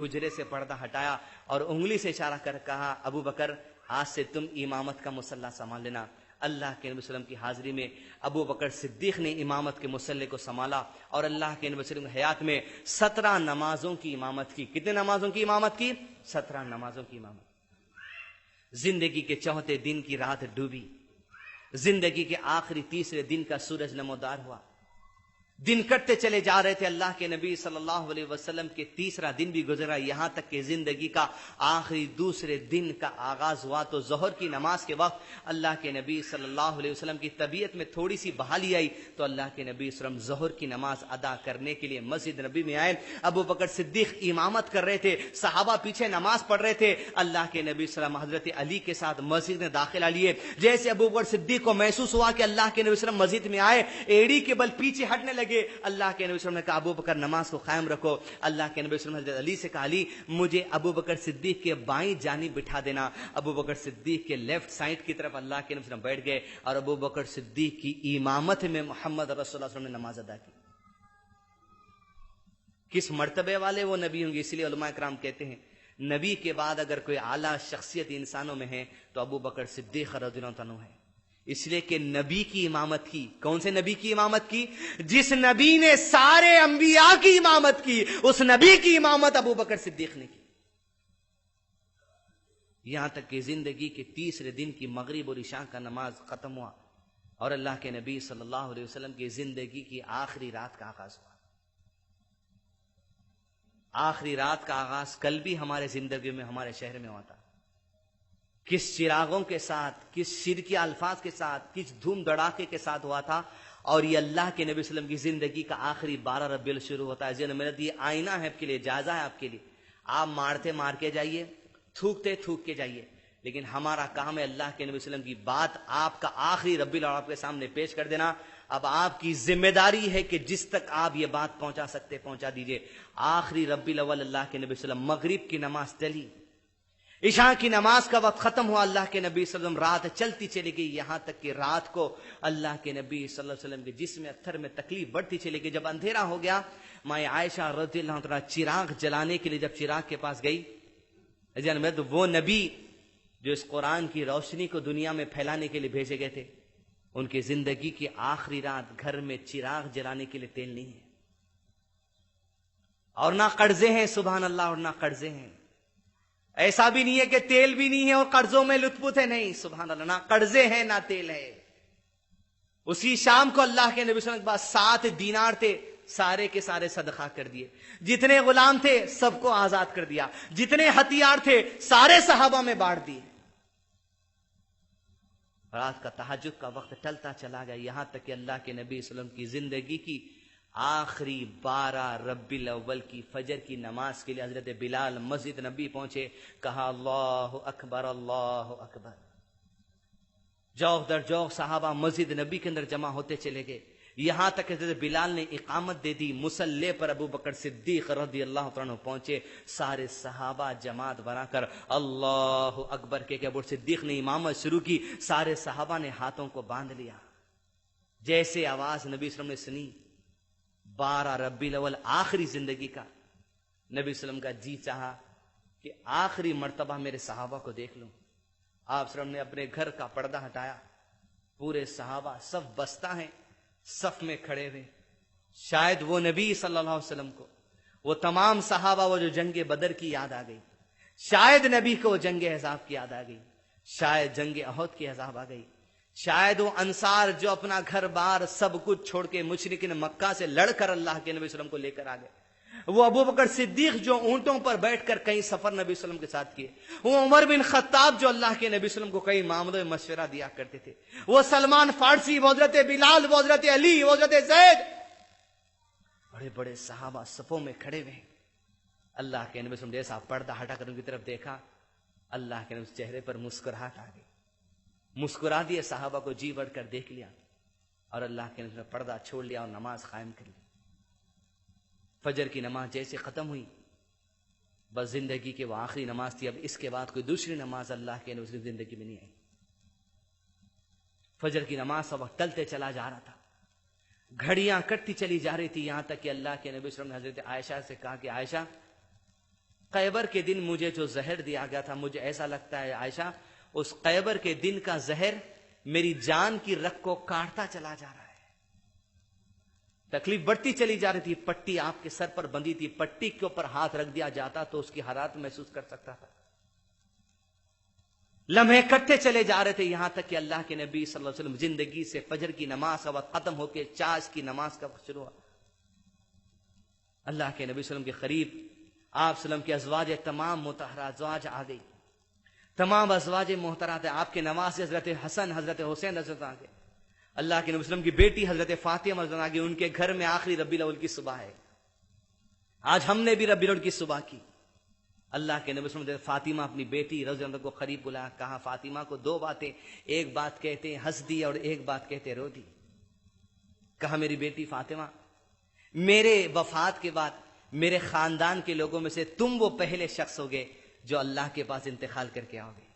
حجرے سے پردہ ہٹایا اور انگلی سے اشارہ کر کہا ابو بکر آج سے تم امامت کا مصلی سنبھال لینا۔ اللہ کے نبی صلی اللہ علیہ وسلم کی حاضری میں ابو بکر صدیق نے امامت کے مصلی کو سنبھالا اور اللہ کے نبی صلی اللہ علیہ وسلم کی حیات میں 17 نمازوں کی امامت کی۔ کتنے نمازوں کی امامت کی؟ 17 نمازوں کی امامت۔ زندگی کے چوتھے دن کی رات ڈوبی، زندگی کے آخری تیسرے دن کا سورج نمودار ہوا، دن کٹتے چلے جا رہے تھے۔ اللہ کے نبی صلی اللہ علیہ وسلم کے تیسرا دن بھی گزرا، یہاں تک کہ زندگی کا آخری دوسرے دن کا آغاز ہوا تو ظہر کی نماز کے وقت اللہ کے نبی صلی اللہ علیہ وسلم کی طبیعت میں تھوڑی سی بحالی آئی تو اللہ کے نبی صلی اللہ علیہ وسلم ظہر کی نماز ادا کرنے کے لیے مسجد نبی میں آئے۔ ابو بکر صدیق امامت کر رہے تھے، صحابہ پیچھے نماز پڑھ رہے تھے۔ اللہ کے نبی صلی اللہ علیہ وسلم حضرت علی کے ساتھ مسجد میں داخلہ لیے۔ جیسے ابو بکر صدیق کو محسوس ہوا کہ اللہ کے نبی صلی اللہ علیہ وسلم مسجد میں آئے، ایڑی کے بل پیچھے ہٹنے لگے۔ اللہ کے نبی صلی اللہ علیہ وسلم نے کہا ابو بکر نماز کو قائم رکھو۔ اللہ کے نبی صلی اللہ علیہ وسلم حضرت علی سے کہا علی مجھے ابو بکر صدیق کے بائیں جانب بٹھا دینا۔ ابو بکر صدیق کے لیفٹ سائڈ کی طرف اللہ کے نبی صلی اللہ علیہ وسلم بیٹھ گئے اور ابو بکر صدیق کی امامت میں محمد رسول اللہ صلی اللہ علیہ وسلم نے نماز ادا کی۔ کس مرتبے والے وہ نبی ہوں گے، اس لیے علماء کرام کہتے ہیں نبی کے بعد اگر کوئی اعلیٰ شخصیت انسانوں میں ہے تو ابو بکر صدیق رضی اللہ عنہ ہے، اس لیے کہ نبی کی امامت کی۔ کون سے نبی کی امامت کی؟ جس نبی نے سارے انبیاء کی امامت کی، اس نبی کی امامت ابو بکر صدیق نے کی۔ یہاں تک کہ زندگی کے تیسرے دن کی مغرب اور عشاء کا نماز ختم ہوا اور اللہ کے نبی صلی اللہ علیہ وسلم کی زندگی کی آخری رات کا آغاز ہوا۔ آخری رات کا آغاز کل بھی ہمارے زندگی میں ہمارے شہر میں ہوا تھا۔ کس چراغوں کے ساتھ، کس شرکی الفاظ کے ساتھ، کس دھوم دھڑاکے کے ساتھ ہوا تھا، اور یہ اللہ کے نبی صلی اللہ علیہ وسلم کی زندگی کا آخری 12 ربیع الاول شروع ہوتا ہے۔ جن میں یہ آئینہ ہے آپ کے لیے، جائزہ ہے آپ کے لیے۔ آپ مارتے مار کے جائیے، تھوکتے تھوک کے جائیے، لیکن ہمارا کام ہے اللہ کے نبی صلی اللہ علیہ وسلم کی بات آپ کا آخری ربیع الاول آپ کے سامنے پیش کر دینا۔ اب آپ کی ذمہ داری ہے کہ جس تک آپ یہ بات پہنچا سکتے پہنچا دیجئے۔ آخری ربیع الاول اللہ کے نبی صلی اللہ علیہ وسلم مغرب کی نماز ٹلی، عشاء کی نماز کا وقت ختم ہوا، اللہ کے نبی صلی اللہ علیہ وسلم رات چلتی چلی گئی، یہاں تک کہ رات کو اللہ کے نبی صلی اللہ علیہ وسلم کے جسم اتھر میں تکلیف بڑھتی چلی گئی۔ جب اندھیرا ہو گیا ماں عائشہ رضی اللہ عنہا چراغ جلانے کے لیے جب چراغ کے پاس گئی، تو وہ نبی جو اس قرآن کی روشنی کو دنیا میں پھیلانے کے لیے بھیجے گئے تھے، ان کی زندگی کی آخری رات گھر میں چراغ جلانے کے لیے تیل نہیں ہے اور نہ قرضے ہیں، سبحان اللہ، اور نہ قرضے ہیں۔ ایسا بھی نہیں ہے کہ تیل بھی نہیں ہے اور قرضوں میں لطف ہے، نہیں، سبحان اللہ، نہ قرضے ہیں نہ تیل ہے۔ اسی شام کو اللہ کے نبی صلی اللہ علیہ وسلم کے پاس 7 دینار تھے، سارے کے سارے صدقہ کر دیے۔ جتنے غلام تھے سب کو آزاد کر دیا، جتنے ہتھیار تھے سارے صحابہ میں بانٹ دیے۔ رات کا تہجد کا وقت ٹلتا چلا گیا، یہاں تک کہ اللہ کے نبی صلی اللہ علیہ وسلم کی زندگی کی آخری 12 ربیع الاول کی فجر کی نماز کے لیے حضرت بلال مسجد نبی پہنچے، کہا اللہ اکبر اللہ اکبر۔ جوق در جوق صحابہ مسجد نبی کے اندر جمع ہوتے چلے گئے، یہاں تک کہ حضرت بلال نے اقامت دے دی، مصلی پر ابو بکر صدیق رضی اللہ عنہ پہنچے، سارے صحابہ جماعت بنا کر اللہ اکبر کہ ابو صدیق نے امامت شروع کی، سارے صحابہ نے ہاتھوں کو باندھ لیا۔ جیسے آواز نبی صلی اللہ علیہ وسلم نے سنی، 12 ربیع الاول آخری زندگی کا، نبی صلی اللہ علیہ وسلم کا جی چاہا کہ آخری مرتبہ میرے صحابہ کو دیکھ لوں۔ آپ صلی اللہ علیہ وسلم نے اپنے گھر کا پردہ ہٹایا، پورے صحابہ صف بستہ ہیں، صف میں کھڑے ہوئے۔ شاید وہ نبی صلی اللہ علیہ وسلم کو، وہ تمام صحابہ، وہ جو جنگ بدر کی یاد آ گئی، شاید نبی کو جنگ احزاب کی یاد آ گئی، شاید جنگ احد کی عذاب آ گئی، شاید وہ انصار جو اپنا گھر بار سب کچھ چھوڑ کے مشرکین مکہ سے لڑ کر اللہ کے نبی صلی اللہ علیہ وسلم کو لے کر آ گئے، وہ ابو بکر صدیق جو اونٹوں پر بیٹھ کر کئی سفر نبی صلی اللہ علیہ وسلم کے ساتھ کیے، وہ عمر بن خطاب جو اللہ کے نبی صلی اللہ علیہ وسلم کو کئی معاملوں میں مشورہ دیا کرتے تھے، وہ سلمان فارسی، وہ حضرت بلال، وہ حضرت علی، وہ حضرت زید، بڑے بڑے صحابہ صفوں میں کھڑے ہوئے۔ اللہ کے نبی صلی اللہ علیہ وسلم جیسا پردہ ہٹا کر ان کی طرف دیکھا، اللہ کے نبی چہرے پر مسکراہٹ آ گئی، مسکرا دیے، صحابہ کو جی بڑھ کر دیکھ لیا اور اللہ کے نبی نے پردہ چھوڑ لیا اور نماز قائم کر لی۔ فجر کی نماز جیسے ختم ہوئی، بس زندگی کے وہ آخری نماز تھی، اب اس کے بعد کوئی دوسری نماز اللہ کے نبی کی زندگی میں نہیں آئی۔ فجر کی نماز کا وقت ٹلتے چلا جا رہا تھا، گھڑیاں کٹتی چلی جا رہی تھی، یہاں تک کہ اللہ کے نبی صلی اللہ علیہ وسلم نے حضرت عائشہ سے کہا کہ عائشہ خیبر کے دن مجھے جو زہر دیا گیا تھا، مجھے ایسا لگتا ہے عائشہ اس خیبر کے دن کا زہر میری جان کی رگ کو کاٹتا چلا جا رہا ہے۔ تکلیف بڑھتی چلی جا رہی تھی، پٹی آپ کے سر پر بندھی تھی، پٹی کے اوپر ہاتھ رکھ دیا جاتا تو اس کی حرارت محسوس کر سکتا تھا۔ لمحے کٹتے چلے جا رہے تھے، یہاں تک کہ اللہ کے نبی صلی اللہ علیہ وسلم زندگی سے فجر کی نماز کا وقت ختم ہو کے چاش کی نماز کا وقت شروع ہوا۔ اللہ کے نبی صلی اللہ علیہ وسلم کے قریب آپ صلی اللہ علیہ وسلم کے ازواج تمام مطہرہ ازواج آ گئی، تمام ازواج محترمات، آپ کے نواز حضرت حسن، حضرت حسین حضرت آ گئے، اللہ کے نبی صلی اللہ علیہ وسلم کی بیٹی حضرت فاطمہ حضرت آ گئی، ان کے گھر میں آخری ربیع الاول کی صبح ہے۔ آج ہم نے بھی ربیع الاول کی صبح کی۔ اللہ کے نبی صلی اللہ علیہ وسلم فاطمہ اپنی بیٹی رضی اللہ عنہ کو قریب بلایا، کہا فاطمہ کو دو باتیں، ایک بات کہتے ہنس دی اور ایک بات کہتے رو دی۔ کہا میری بیٹی فاطمہ، میرے وفات کے بعد میرے خاندان کے لوگوں میں سے تم وہ پہلے شخص ہوگے جو اللہ کے پاس انتقال کر کے آؤ گے۔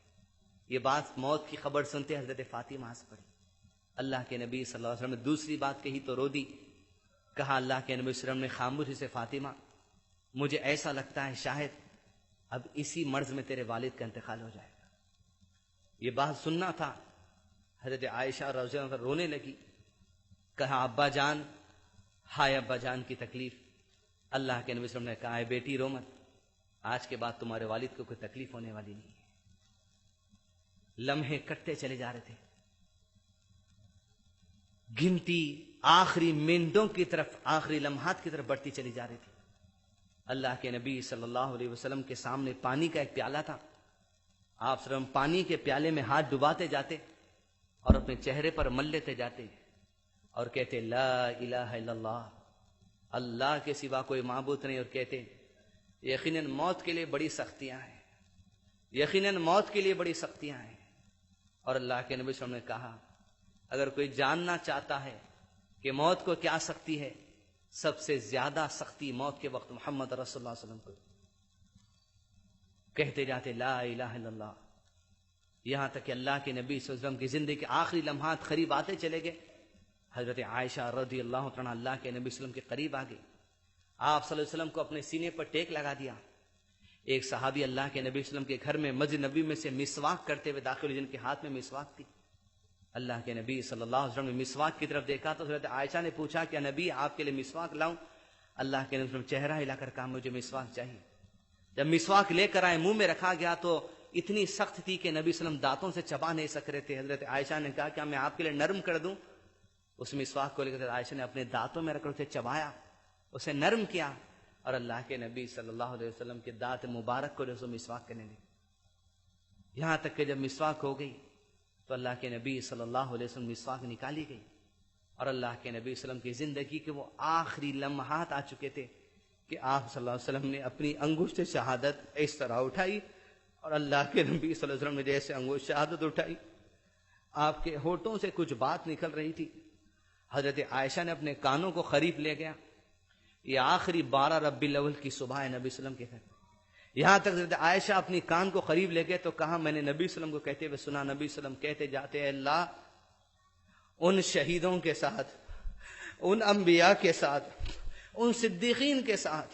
یہ بات موت کی خبر سنتے حضرت فاطمہ ہنس پڑی۔ اللہ کے نبی صلی اللہ علیہ وسلم نے دوسری بات کہی تو رو دی۔ کہا اللہ کے نبی صلی اللہ علیہ وسلم نے خاموشی سے، فاطمہ مجھے ایسا لگتا ہے شاید اب اسی مرض میں تیرے والد کا انتقال ہو جائے گا۔ یہ بات سننا تھا، حضرت عائشہ رضی اللہ عنہا رونے لگی۔ کہا ابا جان، ہائے ابا جان کی تکلیف۔ اللہ کے نبی صلی اللہ علیہ وسلم نے کہا ہے بیٹی رو مت، آج کے بعد تمہارے والد کو کوئی تکلیف ہونے والی نہیں ہے۔ لمحے کٹتے چلے جا رہے تھے، گنتی آخری منٹوں کی طرف، آخری لمحات کی طرف بڑھتی چلی جا رہی تھی۔ اللہ کے نبی صلی اللہ علیہ وسلم کے سامنے پانی کا ایک پیالہ تھا، آپ صلی اللہ علیہ وسلم پانی کے پیالے میں ہاتھ ڈباتے جاتے اور اپنے چہرے پر مل لیتے جاتے اور کہتے لا الہ الا اللہ، اللہ کے سوا کوئی معبود نہیں، اور کہتے یقیناً موت کے لیے بڑی سختیاں ہیں، یقیناً موت کے لیے بڑی سختیاں ہیں۔ اور اللہ کے نبی صلی اللہ علیہ وسلم نے کہا اگر کوئی جاننا چاہتا ہے کہ موت کو کیا سختی ہے، سب سے زیادہ سختی موت کے وقت محمد رسول اللہ صلی اللہ علیہ وسلم کو کہتے جاتے لا الہ الا اللہ، یہاں تک کہ اللہ کے نبی صلی اللہ علیہ وسلم کی زندگی کے آخری لمحات قریب آتے چلے گئے۔ حضرت عائشہ رضی اللہ عنہا اللہ کے نبی صلی اللہ علیہ وسلم کے قریب آ گئی، آپ صلی اللہ علیہ وسلم کو اپنے سینے پر ٹیک لگا دیا۔ ایک صحابی اللہ کے نبی صلی اللہ علیہ وسلم کے گھر میں مسجد نبی میں سے مسواک کرتے ہوئے داخل ہوئے، جن کے ہاتھ میں مسواک تھی۔ اللہ کے نبی صلی اللہ علیہ وسلم نے مسواک کی طرف دیکھا تو حضرت عائشہ نے پوچھا کہ نبی آپ کے لیے مسواک لاؤں؟ اللہ کے نبی صلی اللہ علیہ وسلم چہرہ ہلا کر کہا مجھے مسواک چاہیے۔ جب مسواک لے کر آئے، منہ میں رکھا گیا تو اتنی سخت تھی کہ نبی صلی اللہ علیہ وسلم دانتوں سے چبا نہیں سک رہے تھے۔ حضرت عائشہ نے کہا کیا میں آپ کے لیے نرم کر دوں؟ اس مسواک کو لے کر عائشہ نے اپنے دانتوں میں رکھ کر اسے چبایا، اسے نرم کیا، اور اللہ کے نبی صلی اللہ علیہ وسلم کے دانت مبارک کو جو مسواک کرنے لگے۔ یہاں تک کہ جب مسواک ہو گئی تو اللہ کے نبی صلی اللہ علیہ وسلم مسواک نکالی گئی، اور اللہ کے نبی صلی اللہ علیہ وسلم کی زندگی کے وہ آخری لمحات آ چکے تھے کہ آپ صلی اللہ علیہ وسلم نے اپنی انگشت شہادت اس طرح اٹھائی، اور اللہ کے نبی صلی اللہ علیہ وسلم نے جیسے انگشت شہادت اٹھائی، آپ کے ہونٹوں سے کچھ بات نکل رہی تھی۔ حضرت عائشہ نے اپنے کانوں کو قریب لے گیا۔ یہ آخری 12 ربیع الاول کی صبح ہے نبی صلی اللہ علیہ وسلم کے گھر۔ یہاں تک حضرت عائشہ اپنی کان کو قریب لے گئے تو کہا میں نے نبی صلی اللہ علیہ وسلم کو کہتے ہوئے سنا، نبی صلی اللہ علیہ وسلم کہتے جاتے ہیں اللہ ان شہیدوں کے ساتھ، ان انبیاء کے ساتھ، ان صدیقین کے ساتھ،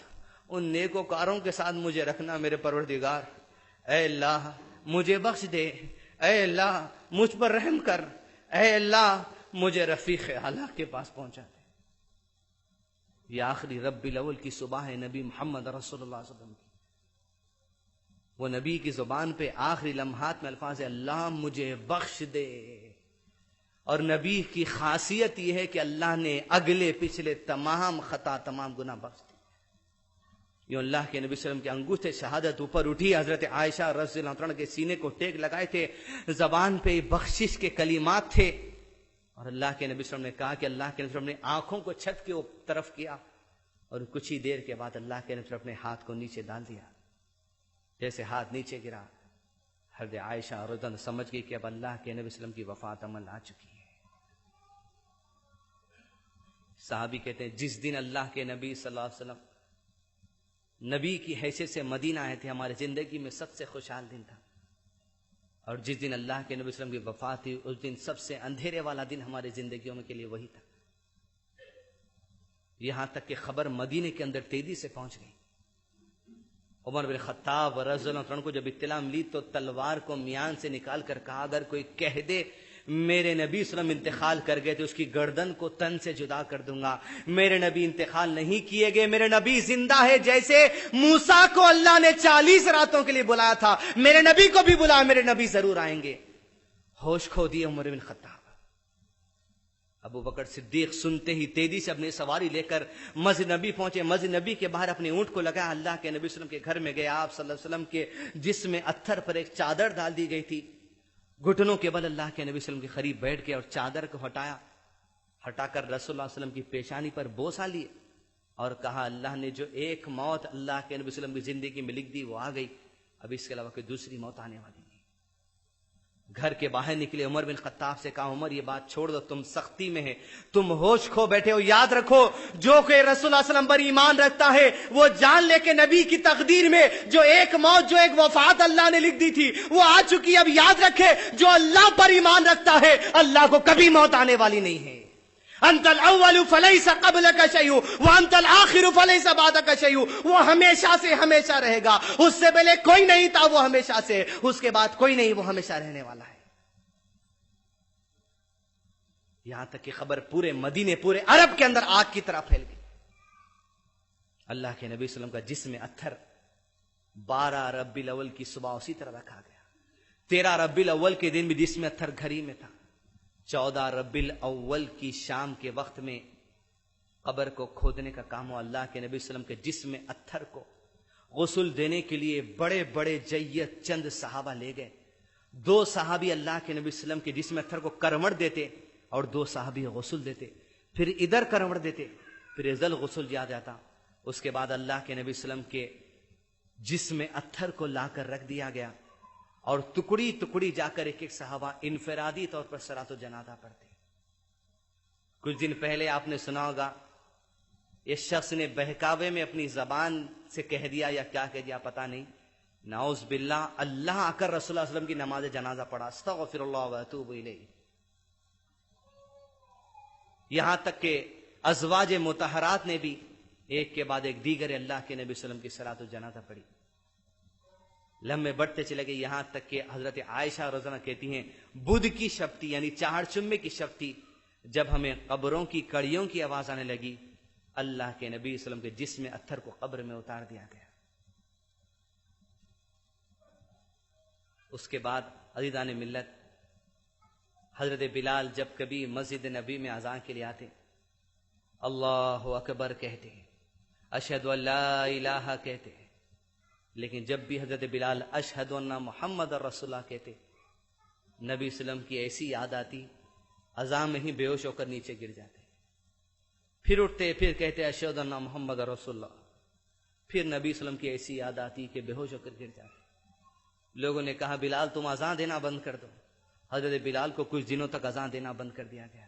ان نیکوکاروں کے ساتھ مجھے رکھنا میرے پروردگار۔ اے اللہ مجھے بخش دے، اے اللہ مجھ پر رحم کر، اے اللہ مجھے رفیق اعلیٰ کے پاس پہنچا دے۔ یہ آخری ربیع الاول کی صبح ہے نبی محمد رسول اللہ صلی اللہ علیہ وسلم کی۔ وہ نبی کی زبان پہ آخری لمحات میں الفاظ ہے اللہ مجھے بخش دے، اور نبی کی خاصیت یہ ہے کہ اللہ نے اگلے پچھلے تمام خطا، تمام گناہ بخش دی۔ یوں اللہ کے نبی صلی اللہ علیہ وسلم کی انگشت شہادت اوپر اٹھی، حضرت عائشہ رضی اللہ عنہا کے سینے کو ٹیک لگائے تھے، زبان پہ بخشش کے کلمات تھے، اور اللہ کے نبی صلی اللہ علیہ وسلم نے کہا کہ اللہ کے نبی صلی اللہ علیہ وسلم نے آنکھوں کو چھت کے طرف کیا، اور کچھ ہی دیر کے بعد اللہ کے نبی صلی اللہ علیہ وسلم نے ہاتھ کو نیچے ڈال دیا۔ جیسے ہاتھ نیچے گرا، حضرت عائشہ رضی اللہ عنہا سمجھ گئی کہ اب اللہ کے نبی صلی اللہ علیہ وسلم کی وفات عمل آ چکی ہے۔ صحابی کہتے ہیں جس دن اللہ کے نبی صلی اللہ علیہ وسلم نبی کی حیثیت سے مدینہ آئے تھے، ہماری زندگی میں سب سے خوشحال دن تھا، اور جس دن اللہ کے نبی صلی اللہ علیہ وسلم کی وفات ہوئی اس دن سب سے اندھیرے والا دن ہماری زندگیوں میں کے لیے وہی تھا۔ یہاں تک کہ خبر مدینے کے اندر تیزی سے پہنچ گئی۔ عمر بن خطاب رضی اللہ عنہ کو جب اطلاع ملی تو تلوار کو میان سے نکال کر کہا اگر کوئی کہہ دے میرے نبی صلی اللہ علیہ وسلم انتقال کر گئے تو اس کی گردن کو تن سے جدا کر دوں گا. میرے نبی انتقال نہیں کیے گئے, میرے نبی زندہ ہے. جیسے موسیٰ کو اللہ نے 40 راتوں کے لیے بلایا تھا, میرے نبی کو بھی بلایا, میرے نبی ضرور آئیں گے. ہوش کھو دیے عمر بن خطاب. ابو بکر صدیق سنتے ہی تیزی سے اپنی سواری لے کر مسجد نبی پہنچے. مسجد نبی کے باہر اپنے اونٹ کو لگایا, اللہ کے نبی صلی اللہ علیہ وسلم کے گھر میں گئے. آپ صلی اللہ علیہ وسلم کے جسم میں اتھر پر ایک چادر ڈال دی گئی تھی. گھٹنوں کے بل اللہ کے نبی صلی اللہ علیہ وسلم کے قریب بیٹھ گئے اور چادر کو ہٹا کر رسول اللہ صلی اللہ علیہ وسلم کی پیشانی پر بوسہ لیے اور کہا اللہ نے جو ایک موت اللہ کے نبی صلی اللہ علیہ وسلم کی زندگی میں لکھ دی وہ آ گئی, اب اس کے علاوہ کوئی دوسری موت آنے والی نہیں. گھر کے باہر نکلے, عمر بن خطاب سے کہا عمر یہ بات چھوڑ دو, تم سختی میں ہے, تم ہوش کھو بیٹھے ہو. یاد رکھو جو کہ رسول اللہ صلی اللہ علیہ وسلم پر ایمان رکھتا ہے وہ جان لے کے نبی کی تقدیر میں جو ایک موت, جو ایک وفات اللہ نے لکھ دی تھی وہ آ چکی. اب یاد رکھے جو اللہ پر ایمان رکھتا ہے اللہ کو کبھی موت آنے والی نہیں ہے. انت الاول فلیس قبلک شیء وانت الآخر فلیس بعدک شیء. وہ ہمیشہ سے ہمیشہ رہے گا, اس سے پہلے کوئی نہیں تھا وہ ہمیشہ سے, اس کے بعد کوئی نہیں وہ ہمیشہ رہنے والا ہے. یہاں تک کہ خبر پورے مدینے, پورے عرب کے اندر آگ کی طرح پھیل گئی. اللہ کے نبی صلی اللہ علیہ وسلم کا جسم اتھر 12 ربیع الاول کی صبح اسی طرح رکھا گیا. 13 ربیع الاول کے دن بھی جسم اتھر گھر ہی میں تھا. 14 ربیع الاول کی شام کے وقت میں قبر کو کھودنے کا کام ہوا. اللہ کے نبی صلی اللہ علیہ وسلم کے جسم اتھر کو غسل دینے کے لیے بڑے بڑے جیت چند صحابہ لے گئے. 2 صحابی اللہ کے نبی صلی اللہ علیہ وسلم کے جسم اتھر کو کرمڑ دیتے اور 2 صحابی غسل دیتے, پھر ادھر کرمڑ دیتے, پھر ادھر غسل دیا جاتا. اس کے بعد اللہ کے نبی صلی اللہ علیہ وسلم کے جسم اتھر کو لا کر رکھ دیا گیا اور ٹکڑی ٹکڑی جا کر ایک ایک صحابہ انفرادی طور پر صلاۃ الجنازہ پڑھتے. کچھ دن پہلے آپ نے سنا ہوگا اس شخص نے بہکاوے میں اپنی زبان سے کہہ دیا یا کیا کہہ دیا پتا نہیں, نعوذ باللہ, اللہ آ کر رسول اللہ صلی اللہ علیہ وسلم کی نماز جنازہ پڑھا, استغفر اللہ و اتوب الیہ. یہاں تک کہ ازواج مطہرات نے بھی ایک کے بعد ایک دیگر اللہ کے نبی صلی اللہ علیہ وسلم کی صلاۃ الجنازہ پڑھی. لمحے بڑھتے چلے گئے یہاں تک کہ حضرت عائشہ رضی اللہ عنہا کہتی ہیں بدھ کی شپٹی یعنی چہار چمے کی شپٹی جب ہمیں قبروں کی کڑیوں کی آواز آنے لگی, اللہ کے نبی صلی اللہ علیہ وسلم کے جسم اتھر کو قبر میں اتار دیا گیا. اس کے بعد عزیزان ملت, حضرت بلال جب کبھی مسجد نبی میں اذان کے لیے آتے اللہ اکبر کہتے, اشہد ان لا الہ کہتے, لیکن جب بھی حضرت بلال اشہد ان محمد رسول اللہ کہتے نبی صلی اللہ علیہ وسلم کی ایسی یاد آتی اذان میں ہی بے ہوش ہو کر نیچے گر جاتے, پھر اٹھتے پھر کہتے اشہد ان محمد رسول اللہ, پھر نبی صلی اللہ علیہ وسلم کی ایسی یاد آتی کہ بے ہوش ہو کر گر جاتے. لوگوں نے کہا بلال تم اذان دینا بند کر دو. حضرت بلال کو کچھ دنوں تک اذان دینا بند کر دیا گیا.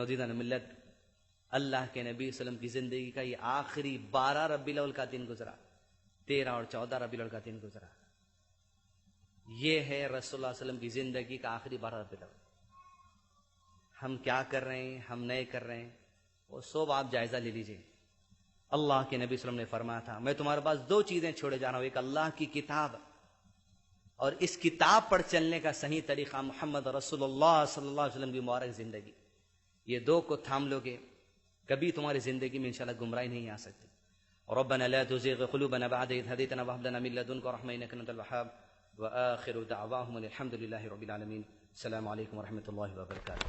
عزیزان ملت, اللہ کے نبی صلی اللہ علیہ وسلم کی زندگی کا یہ آخری 12 ربیع الاول کا دن گزرا, 13 اور 14 ربیع الاول کا دن گزرا. یہ ہے رسول اللہ صلی اللہ علیہ وسلم کی زندگی کا آخری 12 ربیع الاول. ہم کیا کر رہے ہیں, ہم نہیں کر رہے ہیں, وہ سب آپ جائزہ لے لیجئے. اللہ کے نبی صلی اللہ علیہ وسلم نے فرمایا تھا میں تمہارے پاس 2 چیزیں چھوڑے جا رہا ہوں, ایک اللہ کی کتاب اور اس کتاب پر چلنے کا صحیح طریقہ محمد رسول اللہ صلی اللہ علیہ وسلم کی مبارک زندگی. یہ 2 کو تھام لوگے کبھی تمہاری زندگی میں انشاءاللہ گمراہی نہیں آ سکتی. ربنا لا تزغ قلوبنا بعد إذ هديتنا وهب لنا من لدنك رحمة إنك أنت الوهاب. وآخر دعواهم الحمد لله رب العالمين. السلام عليكم ورحمة الله وبركاته.